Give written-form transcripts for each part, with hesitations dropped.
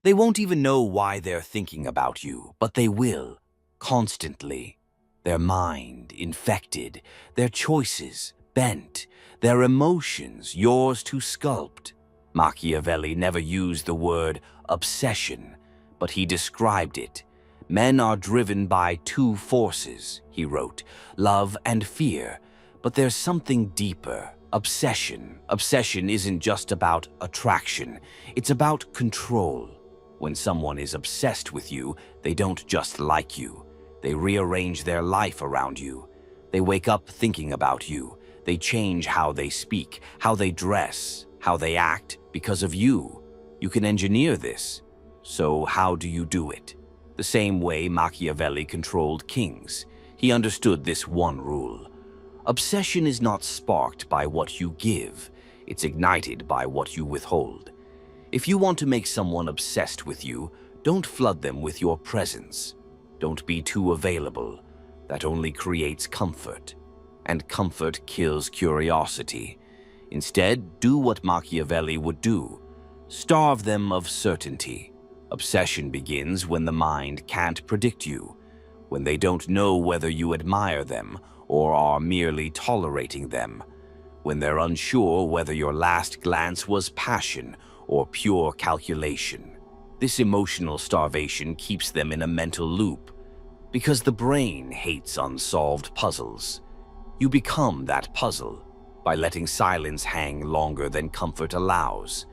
They won't even know why they're thinking about you, but they will, constantly. Their mind infected, their choices bent, their emotions yours to sculpt. Machiavelli never used the word obsession, but he described it. Men are driven by two forces, he wrote, love and fear. But there's something deeper, obsession. Obsession isn't just about attraction, it's about control. When someone is obsessed with you, they don't just like you. They rearrange their life around you. They wake up thinking about you. They change how they speak, how they dress, how they act because of you. You can engineer this. So how do you do it? The same way Machiavelli controlled kings. He understood this one rule. Obsession is not sparked by what you give. It's ignited by what you withhold. If you want to make someone obsessed with you, don't flood them with your presence. Don't be too available. That only creates comfort. And comfort kills curiosity. Instead, do what Machiavelli would do. Starve them of certainty. Obsession begins when the mind can't predict you, when they don't know whether you admire them or are merely tolerating them, when they're unsure whether your last glance was passion or pure calculation. This emotional starvation keeps them in a mental loop, because the brain hates unsolved puzzles. You become that puzzle by letting silence hang longer than comfort allows,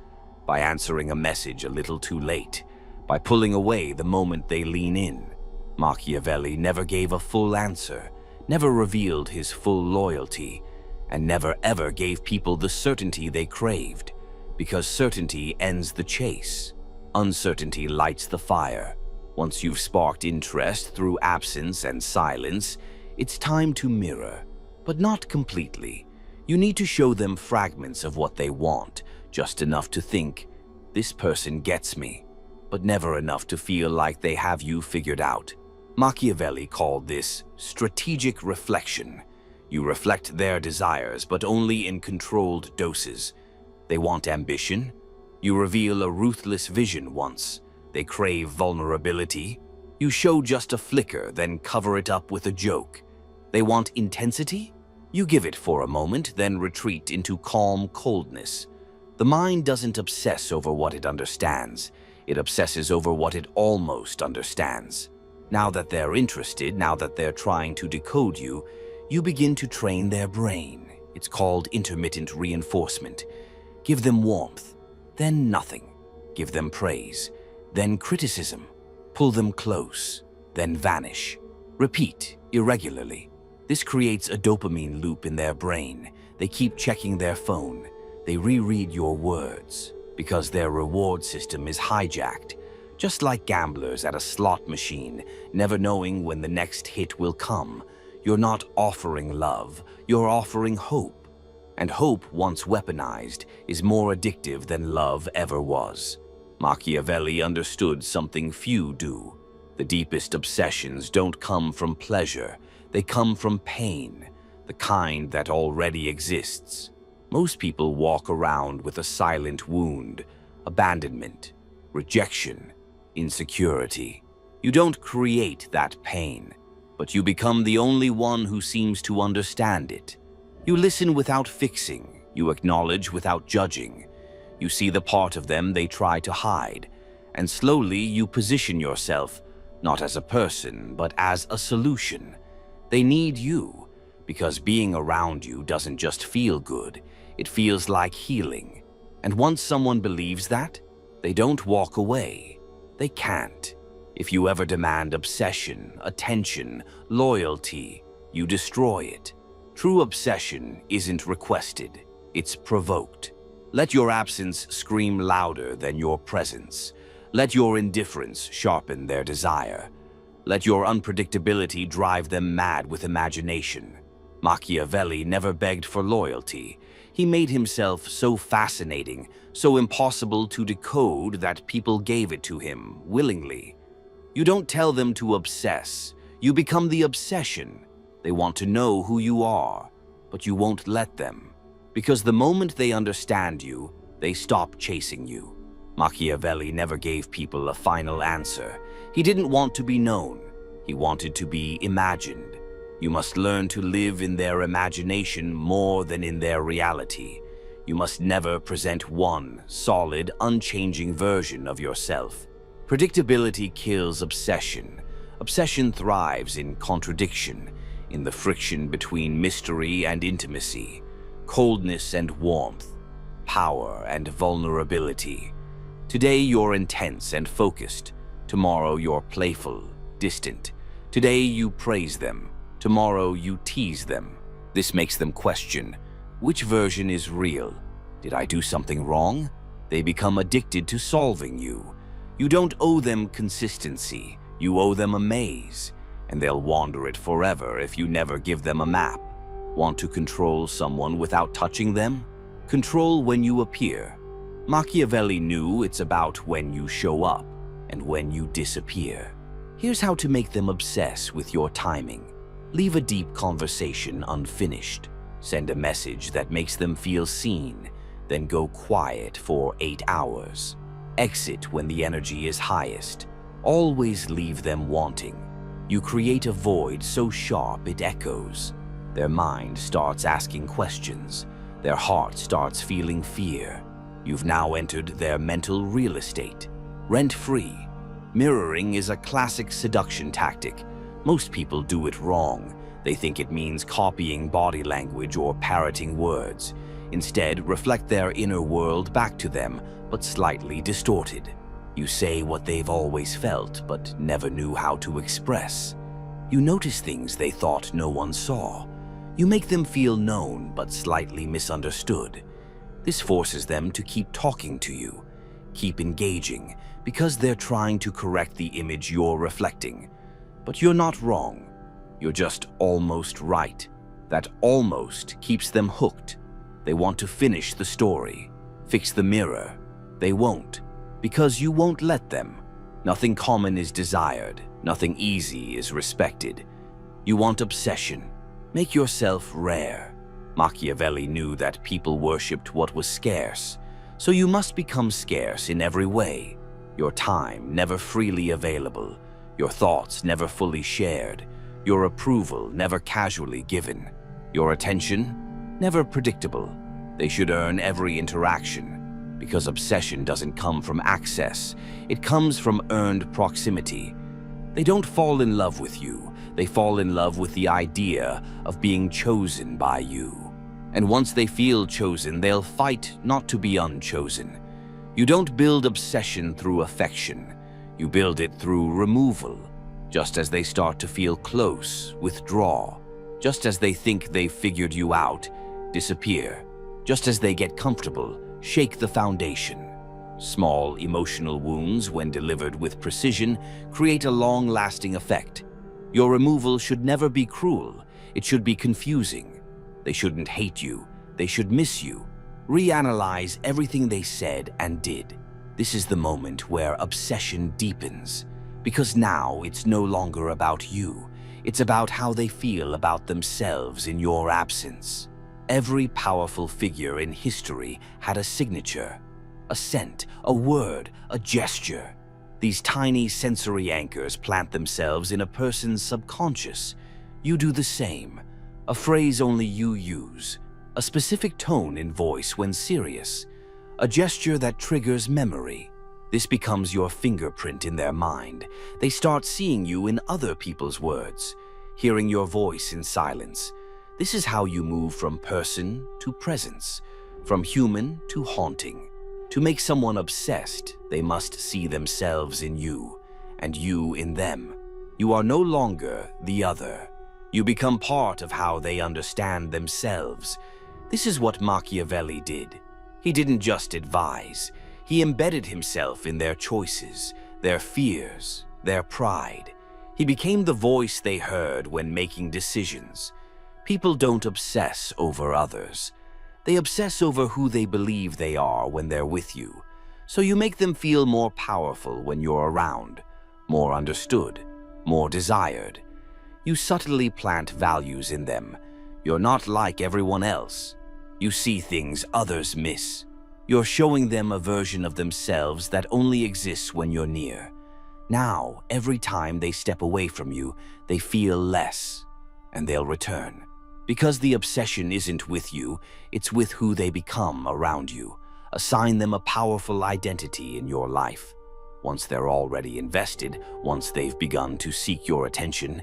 by answering a message a little too late, by pulling away the moment they lean in. Machiavelli never gave a full answer, never revealed his full loyalty, and never ever gave people the certainty they craved, because certainty ends the chase. Uncertainty lights the fire. Once you've sparked interest through absence and silence, it's time to mirror, but not completely. You need to show them fragments of what they want, just enough to think, this person gets me, but never enough to feel like they have you figured out. Machiavelli called this strategic reflection. You reflect their desires, but only in controlled doses. They want ambition. You reveal a ruthless vision once. They crave vulnerability. You show just a flicker, then cover it up with a joke. They want intensity. You give it for a moment, then retreat into calm coldness. The mind doesn't obsess over what it understands. It obsesses over what it almost understands. Now that they're interested, now that they're trying to decode you, you begin to train their brain. It's called intermittent reinforcement. Give them warmth, then nothing. Give them praise, then criticism. Pull them close, then vanish. Repeat irregularly. This creates a dopamine loop in their brain. They keep checking their phone. They reread your words because their reward system is hijacked. Just like gamblers at a slot machine, never knowing when the next hit will come. You're not offering love, you're offering hope. And hope, once weaponized, is more addictive than love ever was. Machiavelli understood something few do. The deepest obsessions don't come from pleasure, they come from pain, the kind that already exists. Most people walk around with a silent wound, abandonment, rejection, insecurity. You don't create that pain, but you become the only one who seems to understand it. You listen without fixing, you acknowledge without judging. You see the part of them they try to hide, and slowly you position yourself, not as a person, but as a solution. They need you, because being around you doesn't just feel good, it feels like healing. And once someone believes that, they don't walk away. They can't. If you ever demand obsession, attention, loyalty, you destroy it. True obsession isn't requested, it's provoked. Let your absence scream louder than your presence. Let your indifference sharpen their desire. Let your unpredictability drive them mad with imagination. Machiavelli never begged for loyalty. He made himself so fascinating, so impossible to decode that people gave it to him willingly. You don't tell them to obsess. You become the obsession. They want to know who you are, but you won't let them. Because the moment they understand you, they stop chasing you. Machiavelli never gave people a final answer. He didn't want to be known. He wanted to be imagined. You must learn to live in their imagination more than in their reality. You must never present one solid, unchanging version of yourself. Predictability kills obsession. Obsession thrives in contradiction, in the friction between mystery and intimacy, coldness and warmth, power and vulnerability. Today you're intense and focused. Tomorrow you're playful, distant. Today you praise them. Tomorrow you tease them. This makes them question, which version is real? Did I do something wrong? They become addicted to solving you. You don't owe them consistency. You owe them a maze, and they'll wander it forever if you never give them a map. Want to control someone without touching them? Control when you appear. Machiavelli knew it's about when you show up and when you disappear. Here's how to make them obsess with your timing. Leave a deep conversation unfinished. Send a message that makes them feel seen, then go quiet for 8 hours. Exit when the energy is highest. Always leave them wanting. You create a void so sharp it echoes. Their mind starts asking questions. Their heart starts feeling fear. You've now entered their mental real estate, rent-free. Mirroring is a classic seduction tactic. Most people do it wrong. They think it means copying body language or parroting words. Instead, reflect their inner world back to them, but slightly distorted. You say what they've always felt, but never knew how to express. You notice things they thought no one saw. You make them feel known, but slightly misunderstood. This forces them to keep talking to you, keep engaging, because they're trying to correct the image you're reflecting. But you're not wrong. You're just almost right. That almost keeps them hooked. They want to finish the story, fix the mirror. They won't, because you won't let them. Nothing common is desired. Nothing easy is respected. You want obsession. Make yourself rare. Machiavelli knew that people worshipped what was scarce, so you must become scarce in every way. Your time never freely available. Your thoughts never fully shared. Your approval never casually given. Your attention never predictable. They should earn every interaction, because obsession doesn't come from access. It comes from earned proximity. They don't fall in love with you. They fall in love with the idea of being chosen by you. And once they feel chosen, they'll fight not to be unchosen. You don't build obsession through affection. You build it through removal. Just as they start to feel close, withdraw. Just as they think they've figured you out, disappear. Just as they get comfortable, shake the foundation. Small emotional wounds, when delivered with precision, create a long-lasting effect. Your removal should never be cruel. It should be confusing. They shouldn't hate you. They should miss you. Reanalyze everything they said and did. This is the moment where obsession deepens, because now it's no longer about you. It's about how they feel about themselves in your absence. Every powerful figure in history had a signature, a scent, a word, a gesture. These tiny sensory anchors plant themselves in a person's subconscious. You do the same. A phrase only you use, a specific tone in voice when serious, a gesture that triggers memory. This becomes your fingerprint in their mind. They start seeing you in other people's words, hearing your voice in silence. This is how you move from person to presence, from human to haunting. To make someone obsessed, they must see themselves in you, and you in them. You are no longer the other. You become part of how they understand themselves. This is what Machiavelli did. He didn't just advise. He embedded himself in their choices, their fears, their pride. He became the voice they heard when making decisions. People don't obsess over others. They obsess over who they believe they are when they're with you. So you make them feel more powerful when you're around, more understood, more desired. You subtly plant values in them. You're not like everyone else. You see things others miss. You're showing them a version of themselves that only exists when you're near. Now, every time they step away from you, they feel less, and they'll return. Because the obsession isn't with you, it's with who they become around you. Assign them a powerful identity in your life. Once they're already invested, once they've begun to seek your attention,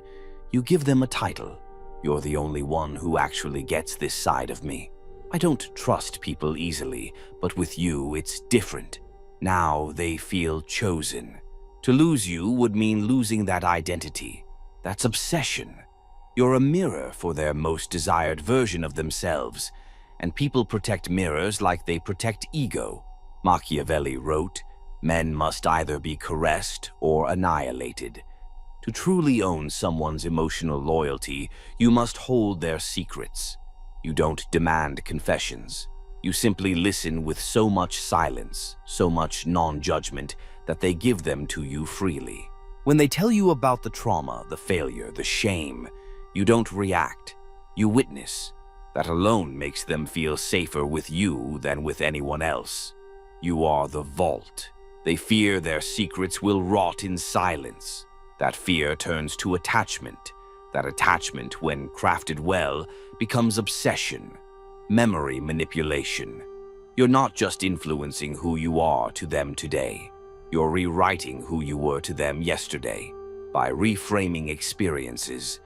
you give them a title. You're the only one who actually gets this side of me. I don't trust people easily, but with you, it's different. Now they feel chosen. To lose you would mean losing that identity. That's obsession. You're a mirror for their most desired version of themselves, and people protect mirrors like they protect ego. Machiavelli wrote, "Men must either be caressed or annihilated." To truly own someone's emotional loyalty, you must hold their secrets. You don't demand confessions. You simply listen with so much silence, so much non-judgment, that they give them to you freely. When they tell you about the trauma, the failure, the shame, you don't react. You witness. That alone makes them feel safer with you than with anyone else. You are the vault. They fear their secrets will rot in silence. That fear turns to attachment. That attachment, when crafted well, becomes obsession, memory manipulation. You're not just influencing who you are to them today. You're rewriting who you were to them yesterday by reframing experiences.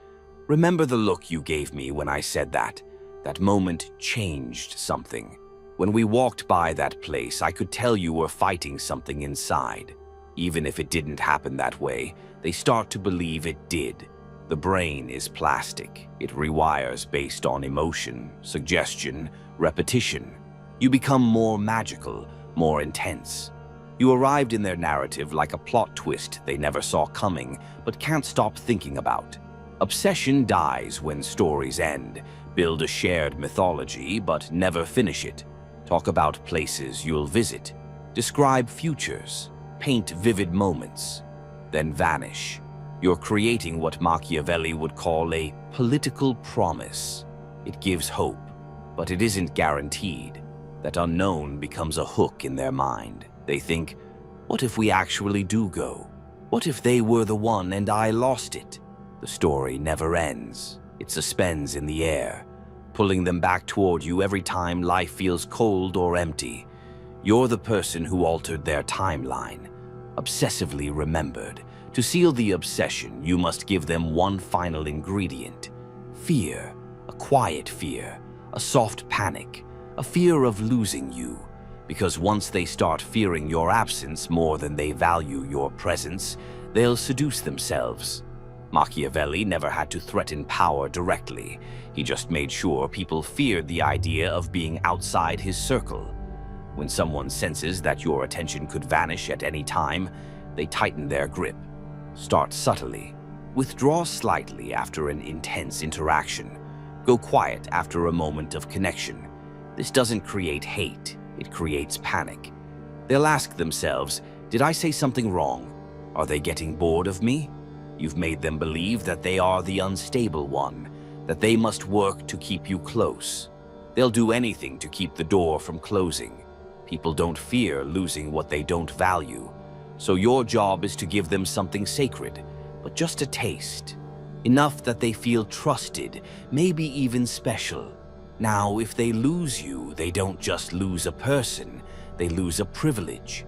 Remember the look you gave me when I said that? That moment changed something. When we walked by that place, I could tell you were fighting something inside. Even if it didn't happen that way, they start to believe it did. The brain is plastic. It rewires based on emotion, suggestion, repetition. You become more magical, more intense. You arrived in their narrative like a plot twist they never saw coming, but can't stop thinking about. Obsession dies when stories end. Build a shared mythology, but never finish it. Talk about places you'll visit. Describe futures. Paint vivid moments. Then vanish. You're creating what Machiavelli would call a political promise. It gives hope, but it isn't guaranteed. That unknown becomes a hook in their mind. They think, what if we actually do go? What if they were the one and I lost it? The story never ends. It suspends in the air, pulling them back toward you every time life feels cold or empty. You're the person who altered their timeline, obsessively remembered. To seal the obsession, you must give them one final ingredient. Fear, a quiet fear, a soft panic, a fear of losing you. Because once they start fearing your absence more than they value your presence, they'll seduce themselves. Machiavelli never had to threaten power directly. He just made sure people feared the idea of being outside his circle. When someone senses that your attention could vanish at any time, they tighten their grip. Start subtly. Withdraw slightly after an intense interaction. Go quiet after a moment of connection. This doesn't create hate, it creates panic. They'll ask themselves, did I say something wrong? Are they getting bored of me? You've made them believe that they are the unstable one, that they must work to keep you close. They'll do anything to keep the door from closing. People don't fear losing what they don't value. So your job is to give them something sacred, but just a taste. Enough that they feel trusted, maybe even special. Now, if they lose you, they don't just lose a person, they lose a privilege.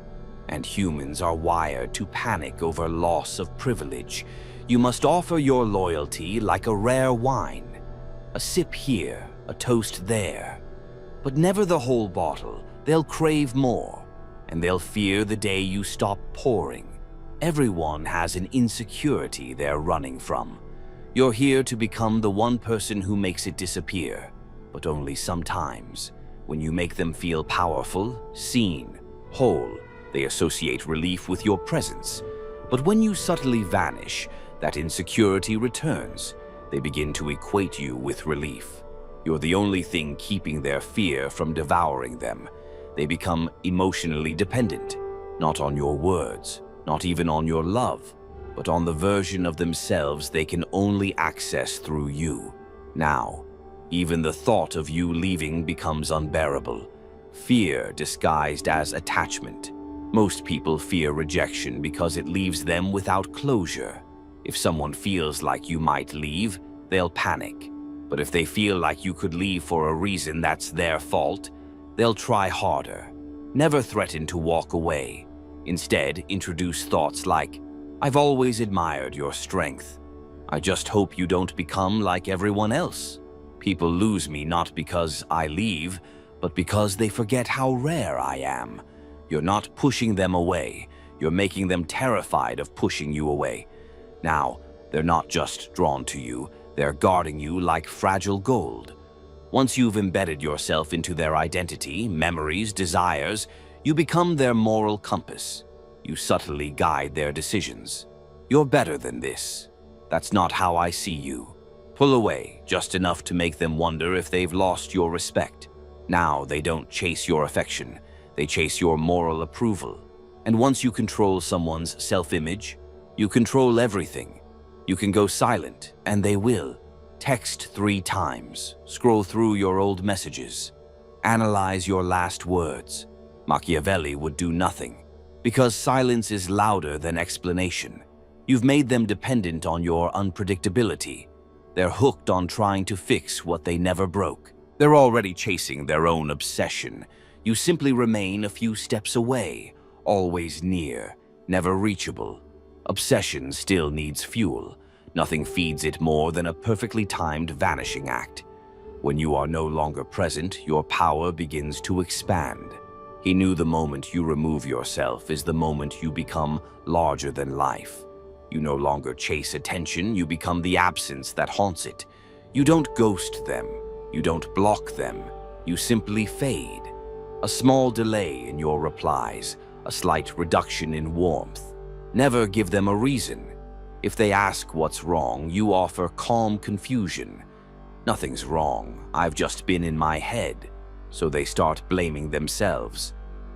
And humans are wired to panic over loss of privilege. You must offer your loyalty like a rare wine. A sip here, a toast there. But never the whole bottle. They'll crave more. And they'll fear the day you stop pouring. Everyone has an insecurity they're running from. You're here to become the one person who makes it disappear, but only sometimes. When you make them feel powerful, seen, whole, they associate relief with your presence. But when you subtly vanish, that insecurity returns. They begin to equate you with relief. You're the only thing keeping their fear from devouring them. They become emotionally dependent, not on your words, not even on your love, but on the version of themselves they can only access through you. Now, even the thought of you leaving becomes unbearable. Fear disguised as attachment. Most people fear rejection because it leaves them without closure. If someone feels like you might leave, they'll panic. But if they feel like you could leave for a reason that's their fault, they'll try harder. Never threaten to walk away. Instead, introduce thoughts like, "I've always admired your strength. I just hope you don't become like everyone else. People lose me not because I leave, but because they forget how rare I am." You're not pushing them away. You're making them terrified of pushing you away. Now, they're not just drawn to you, they're guarding you like fragile gold. Once you've embedded yourself into their identity, memories, desires, you become their moral compass. You subtly guide their decisions. You're better than this. That's not how I see you. Pull away, just enough to make them wonder if they've lost your respect. Now they don't chase your affection, they chase your moral approval. And once you control someone's self-image, you control everything. You can go silent, and they will. Text 3 times, scroll through your old messages, analyze your last words. Machiavelli would do nothing, because silence is louder than explanation. You've made them dependent on your unpredictability. They're hooked on trying to fix what they never broke. They're already chasing their own obsession. You simply remain a few steps away, always near, never reachable. Obsession still needs fuel. Nothing feeds it more than a perfectly timed vanishing act. When you are no longer present, your power begins to expand. He knew the moment you remove yourself is the moment you become larger than life. You no longer chase attention, you become the absence that haunts it. You don't ghost them, you don't block them, you simply fade. A small delay in your replies, a slight reduction in warmth. Never give them a reason. If they ask what's wrong, you offer calm confusion. Nothing's wrong, I've just been in my head. So they start blaming themselves.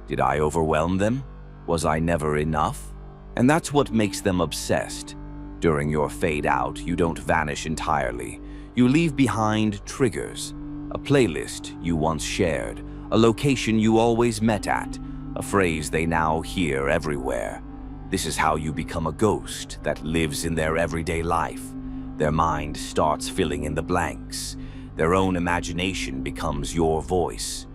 Did I overwhelm them? Was I never enough? And that's what makes them obsessed. During your fade out, you don't vanish entirely. You leave behind triggers, a playlist you once shared, a location you always met at, a phrase they now hear everywhere. This is how you become a ghost that lives in their everyday life. Their mind starts filling in the blanks. Their own imagination becomes your voice.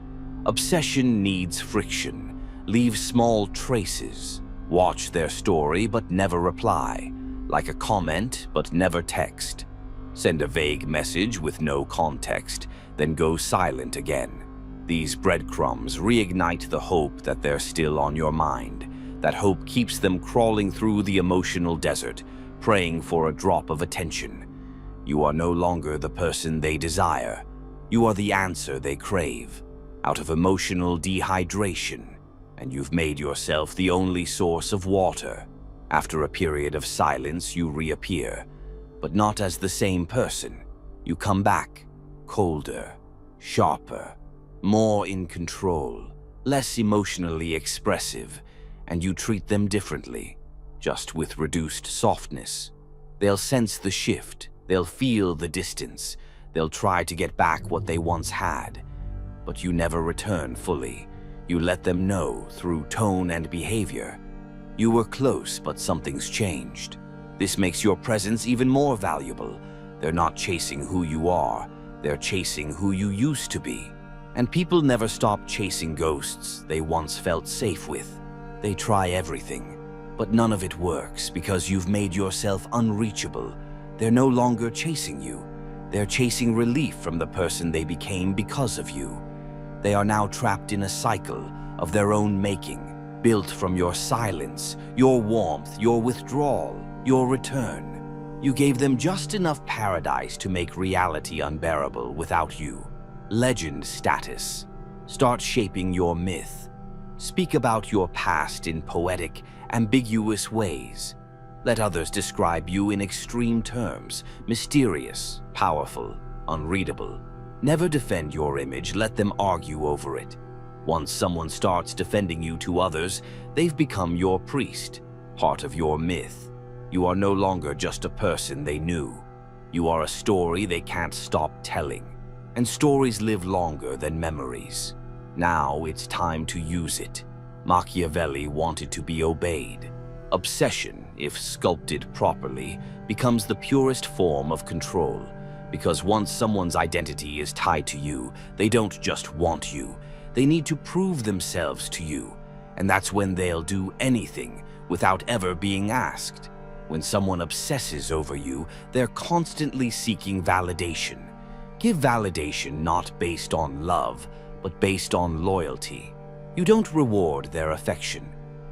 Obsession needs friction. Leave small traces. Watch their story but never reply. Like a comment but never text. Send a vague message with no context, then go silent again. These breadcrumbs reignite the hope that they're still on your mind. That hope keeps them crawling through the emotional desert, praying for a drop of attention. You are no longer the person they desire. You are the answer they crave, out of emotional dehydration, and you've made yourself the only source of water. After a period of silence, you reappear, but not as the same person. You come back, colder, sharper, more in control, less emotionally expressive, and you treat them differently, just with reduced softness. They'll sense the shift, they'll feel the distance, they'll try to get back what they once had. But you never return fully. You let them know through tone and behavior. You were close, but something's changed. This makes your presence even more valuable. They're not chasing who you are, they're chasing who you used to be. And people never stop chasing ghosts they once felt safe with. They try everything, but none of it works because you've made yourself unreachable. They're no longer chasing you. They're chasing relief from the person they became because of you. They are now trapped in a cycle of their own making, built from your silence, your warmth, your withdrawal, your return. You gave them just enough paradise to make reality unbearable without you. Legend status. Start shaping your myth. Speak about your past in poetic, ambiguous ways. Let others describe you in extreme terms, mysterious, powerful, unreadable. Never defend your image, let them argue over it. Once someone starts defending you to others, they've become your priest, part of your myth. You are no longer just a person they knew. You are a story they can't stop telling. And stories live longer than memories. Now it's time to use it. Machiavelli wanted to be obeyed. Obsession, if sculpted properly, becomes the purest form of control. Because once someone's identity is tied to you, they don't just want you. They need to prove themselves to you. And that's when they'll do anything without ever being asked. When someone obsesses over you, they're constantly seeking validation. Give validation not based on love, but based on loyalty. You don't reward their affection.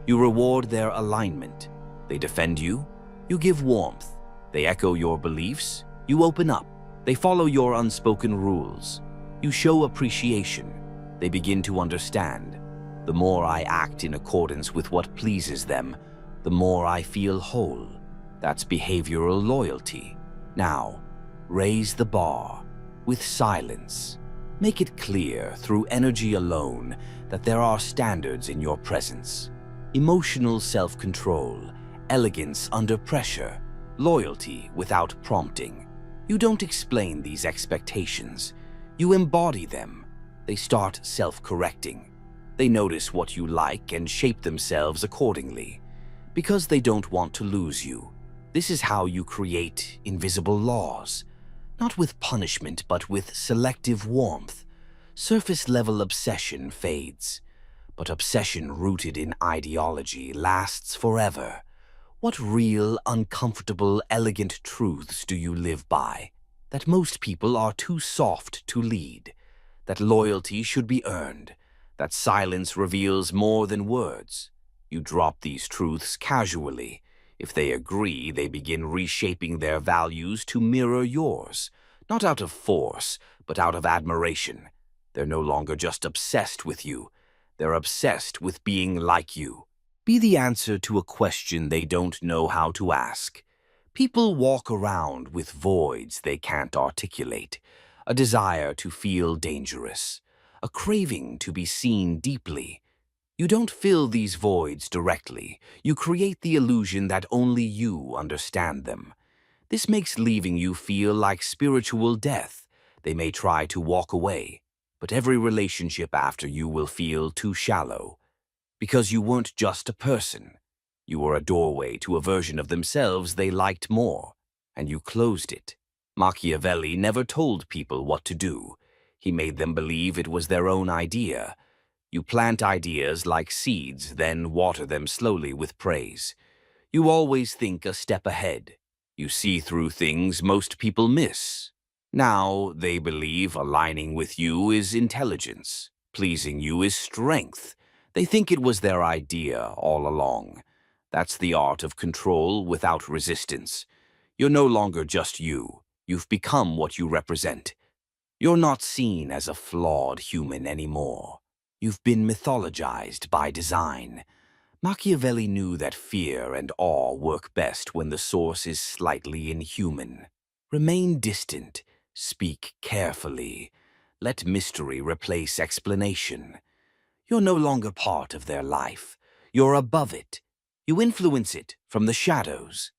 You reward their alignment. They defend you. You give warmth. They echo your beliefs. You open up. They follow your unspoken rules. You show appreciation. They begin to understand. The more I act in accordance with what pleases them, the more I feel whole. That's behavioral loyalty. Now, raise the bar with silence. Make it clear through energy alone that there are standards in your presence. Emotional self-control, elegance under pressure, loyalty without prompting. You don't explain these expectations. You embody them. They start self-correcting. They notice what you like and shape themselves accordingly. Because they don't want to lose you. This is how you create invisible laws. Not with punishment, but with selective warmth. Surface-level obsession fades. But obsession rooted in ideology lasts forever. What real, uncomfortable, elegant truths do you live by? That most people are too soft to lead. That loyalty should be earned. That silence reveals more than words. You drop these truths casually. If they agree, they begin reshaping their values to mirror yours. Not out of force, but out of admiration. They're no longer just obsessed with you. They're obsessed with being like you. Be the answer to a question they don't know how to ask. People walk around with voids they can't articulate. A desire to feel dangerous. A craving to be seen deeply. You don't fill these voids directly. You create the illusion that only you understand them. This makes leaving you feel like spiritual death. They may try to walk away, but every relationship after you will feel too shallow. Because you weren't just a person. You were a doorway to a version of themselves they liked more, and you closed it. Machiavelli never told people what to do. He made them believe it was their own idea. You plant ideas like seeds, then water them slowly with praise. You always think a step ahead. You see through things most people miss. Now they believe aligning with you is intelligence. Pleasing you is strength. They think it was their idea all along. That's the art of control without resistance. You're no longer just you. You've become what you represent. You're not seen as a flawed human anymore. You've been mythologized by design. Machiavelli knew that fear and awe work best when the source is slightly inhuman. Remain distant. Speak carefully. Let mystery replace explanation. You're no longer part of their life. You're above it. You influence it from the shadows.